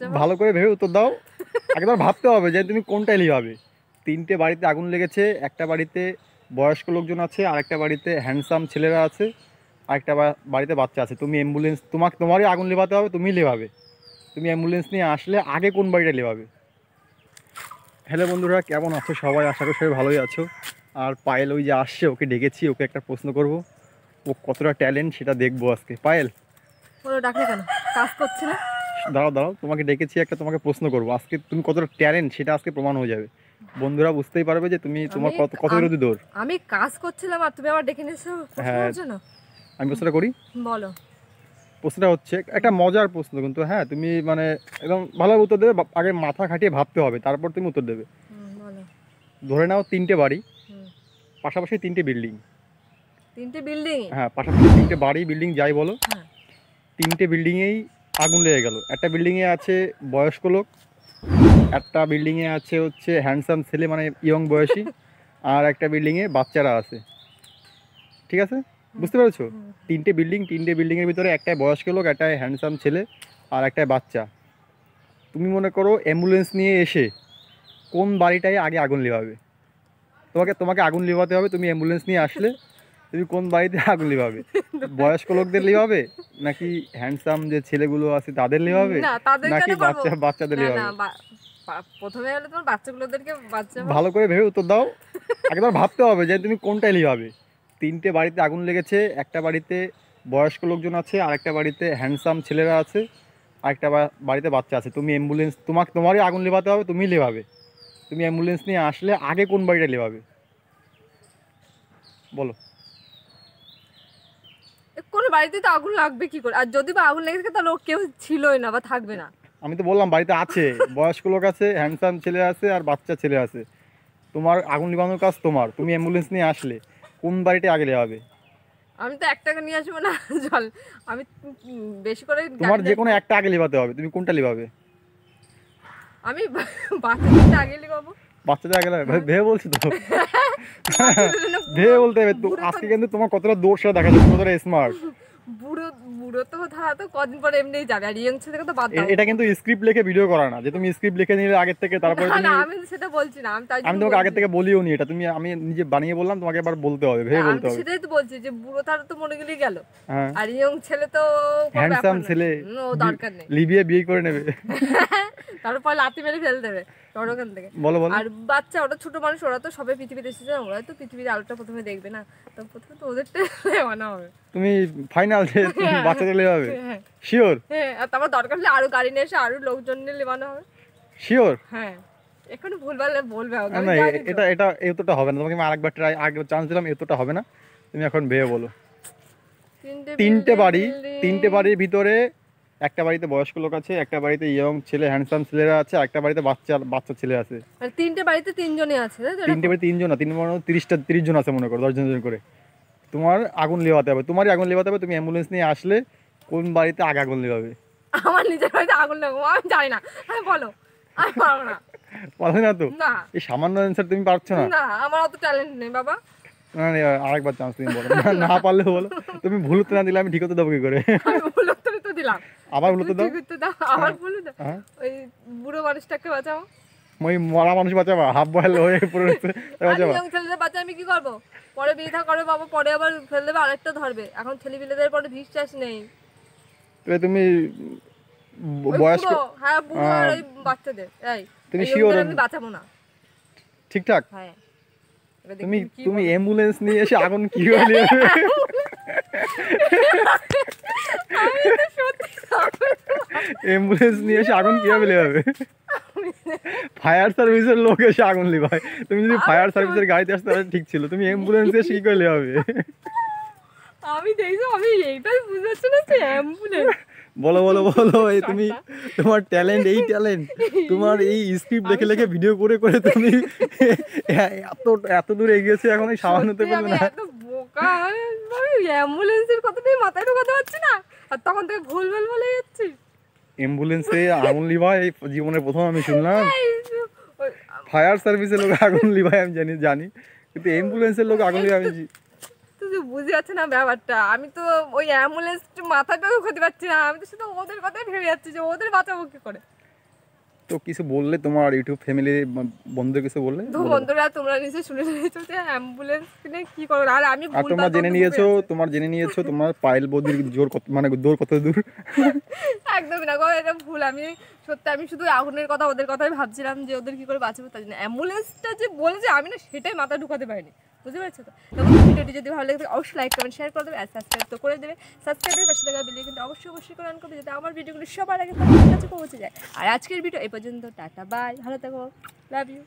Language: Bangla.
ভালো করে ভেবে উত্তর দাও। একবার ভাবতে হবে যে তুমি কোনটা লিভাবে। তিনটে বাড়িতে আগুন লেগেছে, একটা বাড়িতে বয়স্ক লোকজন আছে, আরেকটা বাড়িতে হ্যান্ডসাম ছেলেরা আছে, আরেকটা বাড়িতে বাচ্চা আছে। তুমি অ্যাম্বুলেন্স, তোমারই আগুন লেভাতে হবে, তুমিই লেভাবে। তুমি অ্যাম্বুলেন্স নিয়ে আসলে আগে কোন বাড়িটা লেভাবে? হ্যালো বন্ধুরা, কেমন আছো সবাই? আশা করি সবাই ভালোই আছো। আর পায়েল ওই যে আসছে, ওকে ডেকেছি, ওকে একটা প্রশ্ন করব। ও কতটা ট্যালেন্ট সেটা দেখবো আজকে। পায়েল, ডাকলে কেন? কাজ করছে না? দাঁড়াও দাঁড়াও, তোমাকে ডেকেছি, একটা তোমাকে প্রশ্ন করবো আজকে। তুমি কতটা ট্যালেন্ট সেটা আজকে প্রমাণ হয়ে যাবে। বন্ধুরা বুঝতেই পারবে যে তোমার কত বিরোধী দৌড়। আমি কাজ করছিলাম আর তুমি আবার ডেকে নিয়েছো হ্যাঁ, আমি প্রশ্নটা করি। বলো। প্রশ্নটা হচ্ছে একটা মজার প্রশ্ন কিন্তু, হ্যাঁ তুমি মানে একদম ভালোভাবে উত্তর দেবে। আগে মাথা খাটিয়ে ভাবতে হবে, তারপর তুমি উত্তর দেবে। বলো। ধরে নাও তিনটে বাড়ি, পাশাপাশি তিনটে বিল্ডিং। তিনটে বিল্ডিং? হ্যাঁ, পাশাপাশি তিনটে বাড়ি বিল্ডিং যাই বলো, তিনটে বিল্ডিংয়েই আগুন লেগে গেল। একটা বিল্ডিংয়ে আছে বয়স্ক লোক, একটা বিল্ডিংয়ে আছে হচ্ছে হ্যান্ডসাম ছেলে মানে ইয়ং বয়সী, আর একটা বিল্ডিংয়ে বাচ্চারা আছে। ঠিক আছে, বুঝতে পেরেছো? তিনটে বিল্ডিংয়ের ভিতরে একটাই বয়স্ক লোক, একটাই হ্যান্ডসাম ছেলে, আর একটাই বাচ্চা। তুমি মনে করো অ্যাম্বুলেন্স নিয়ে এসে কোন বাড়িটায় আগে আগুন লিভাবে? তোমাকে আগুন লিভাতে হবে। তুমি অ্যাম্বুলেন্স নিয়ে আসলে তুমি কোন বাড়িতে আগুন লিভাবে? বয়স্ক লোকদের লিভাবে, নাকি হ্যান্ডসাম যে ছেলেগুলো আছে তাদের লিভাবে, নাকি বাচ্চাদের লিভাবে? প্রথমে হলো তোমার বাচ্চাগুলোদেরকে ভালো করে ভেবে উত্তর দাও। একবার ভাবতে হবে যে তুমি কোনটা লিভাবে। তিনটে বাড়িতে আগুন লেগেছে, একটা বাড়িতে বয়স্ক লোকজন আছে, আরেকটা বাড়িতে হ্যান্ডসাম ছেলেরা আছে, আরেকটা বাড়িতে বাচ্চা আছে। তুমি অ্যাম্বুলেন্স, তোমারই আগুন লিভাতে হবে, তুমিই লিভাবে। তুমি অ্যাম্বুলেন্স নিয়ে আসলে আগে কোন বাড়িটা লিভাবে বলো? কোন বাড়িতে তো আগুন লাগবে কি করে? আর যদি বা আগুন লেগে থাকে তাহলে কেউ ছিলই না বা থাকবে না। আমি তো বললাম বাড়িতে আছে, বয়স্ক লোক আছে, হ্যান্ডসাম ছেলে আছে, আর বাচ্চা ছেলে আছে। তোমার আগুন লিভানোর কাজ তোমার। তুমি অ্যাম্বুলেন্স নিয়ে আসলে কোন বাড়িটা আগে লিভাবে? আমি তো একটাকে নিয়ে আসবো না জল। আমি বেশি করে তোমার যে কোনো একটা আগে লিভাতে হবে। তুমি কোনটা লিভাবে? আমি বাচ্চাদের আগে লিভাবো। বাচ্চাদের আগে লিভাবে? ভেবে বলছি তো। ভেবে বলতে হবে তো। আজকে কিন্তু তোমার কতটা দোষ সেটা দেখা যাচ্ছে, কতটা স্মার্ট। বুড়ো বুড়ো তো ধারা তো কদিন পরে এমনিই যাবে। আর ইয়ং ছেলেকে তো বাদ দাও। এটা কিন্তু স্ক্রিপ্ট লিখে ভিডিও করা না যে তুমি স্ক্রিপ্ট লিখে নিলে আগের থেকে, তারপরে তুমি। আমি সেটা বলছি না। আমি তোমাকে আগে থেকে বলিও নি এটা। আমি নিজে বানিয়ে বললাম, তোমাকে এবার বলতে হবে, ভেবে বলতে হবে। সেটাই তো বলছি যে বুড়ো ধারা তো মনে গেলেই গেল। আর ইয়ং ছেলে তো হ্যান্ডসাম ছেলে, ও দরকার নেই। লিবিয়ে বিয়ে করে নেবে, তারপর লাথি মেরে ফেলে দেবে ওখান থেকে। বলো। আর বাচ্চা, ওরা ছোট মানুষ, ওরা তো সবে পৃথিবীতে এসেছে, ওরা তো পৃথিবীর আলোটা প্রথমে দেখবে না। তো প্রথমে তো ওদেরটা নেওয়ানো হবে। তুমি ফাইনাল যে বাচ্চাদের লেভাবে? শিওর? হ্যাঁ, আর তারপর দরকার হলে আরো গাড়ি নিয়ে এসে আরো লোকজন নিয়ে লেবানো হবে। শিওর? হ্যাঁ, এখনো ভুলভাল বলবে। না, এটা এতটা হবে না। তোমাকে আমি আরেকবার আগে চান্স দিলাম, এতটা হবে না। তুমি এখন ভেবে বলো। তিনটে বাড়ির ভিতরে একটা বাড়িতে বয়স্ক লোক আছে, একটা বাড়িতে ইয়ং ছেলে হ্যান্ডসাম ছেলেরা আছে, একটা বাড়িতে বাচ্চা ছেলে আছে। আর তিনটে বাড়িতে তিনজনই আছে। তিনটে বাড়িতে তিনজন না, 30 জন আছে মনে করো, 10 জন করে। তোমার আগুন লেভাতে হবে, তোমারই আগুন লেভাতে হবে। তুমি অ্যাম্বুলেন্স নিয়ে আসলে কোন বাড়িতে আগে আগুন লেভাবে? আমার নিজের বাড়িতে আগুন লাগাবো? আমি জানি না। বলো। আমি পারবো না। পারবে না তো? এই সামান্য অ্যান্সার তুমি পারছো না? না, আমার অত ট্যালেন্ট নেই বাবা। আরেকবার চান্স তুমি বলো। না পারলে বলো। তুমি ভুল উত্তর না দিলে আমি ঠিক হতে দেবো কি করে? ভুল উত্তর তো দিলাম। আবার ভুল উত্তর দাও। আবার ভুল দাও। ওই বুড়ো মানুষটাকে বাঁচাও। ওই মরা মানুষ বাঁচাবা? হাফ বয়েল হয়ে পড়ে বাঁচাবা? ছেলেদের বাচ্চা আমি কি করবো? পরে বিয়ে থা করে বাবা, পরে আবার ফেলে দেবে, আরেকটা ধরবে। এখন ছেলেপিলেদের পরে বিশ্বাস নেই। তুমি বয়স্ক? হ্যাঁ, বুড়ো আর ওই বাচ্চাদের। তুমি শিওর? আমি বাঁচাবো না। ঠিকঠাক? হ্যাঁ। তুমি অ্যাম্বুলেন্স নিয়ে এসে আগুন কিভাবে নেবে? অ্যাম্বুলেন্স নিয়ে এসে আগুন কিভাবে নেবে? ফায়ার সার্ভিসের লোক এসে আগুন লিভায়। তুমি যদি ফায়ার সার্ভিসের গাড়িতে আসতে তাহলে ঠিক ছিল। তুমি অ্যাম্বুলেন্স এসে কি করে লিভাবে? আমি দেখছো, আমি এইটাই বুঝতে পারছি না যে অ্যাম্বুলেন্স। বলো বলো বলো। এই তুমি, তোমার ট্যালেন্ট, এই ট্যালেন্ট তোমার, এই স্ক্রিপ্ট লিখে লিখে ভিডিও করে করে তুমি এত দূর এগিয়েছে, এখন এই সামান্যতে বলবে না? এত বোকা আমি অ্যাম্বুলেন্সের কথাটাই মাথায় ঢোকাতে পারছি না, আর তখন থেকে ভুলভাল বলে যাচ্ছি। অ্যাম্বুলেন্সে আগুন লিভায় এই জীবনের প্রথম আমি শুনলাম। ফায়ার সার্ভিসের লোক আগুন লিভায় আমি জানি, কিন্তু অ্যাম্বুলেন্সের লোক আগুন লিভায় আমি বুঝে যাচ্ছে না ব্যাপারটা। আমি তো ওই অ্যাম্বুলেন্স মাথাটাও খেতে পারছি না। আমি তো শুধু ওদের কথাই ভেবে যাচ্ছি যে ওদের বাঁচাবো কি করে। তো কিছু বললে তোমার ইউটিউব ফ্যামিলি বন্ধুদের কিছু বললে? তো বন্ধুরা তোমরা নিশ্চয়ই শুনে নিয়েছো যে অ্যাম্বুলেন্স কিনে কি করো, আর আমি আর তোমরা জেনে নিয়েছো তোমার পায়েল বৌদির জোর কত, মানে দৌড় কত দূর। একদমই না গো, এটা ভুল। আমি সত্যি আমি শুধু আগুনের কথা ওদের কথাই ভাবছিলাম যে ওদের কি করে বাঁচাবো, তাই জন্য অ্যাম্বুলেন্সটা যে বলেছে আমি না সেটাই মাথা ঢুকাতে পারিনি, বুঝতে পারছো তো? তখন ভিডিওটি যদি ভালো লাগে অবশ্যই লাইক কমেন্ট শেয়ার করে দেবে, আর সাবস্ক্রাইব তো করে দেবে। সাবস্ক্রাইবের পাশে থাকা বেল কিন্তু অবশ্যই করে অন করবে, যাতে আমার ভিডিওগুলো সবার আগে তোমার কাছে পৌঁছে যায়। আর আজকের ভিডিও এই পর্যন্ত, টাটা বাই, ভালো থাকো, লাভ ইউ।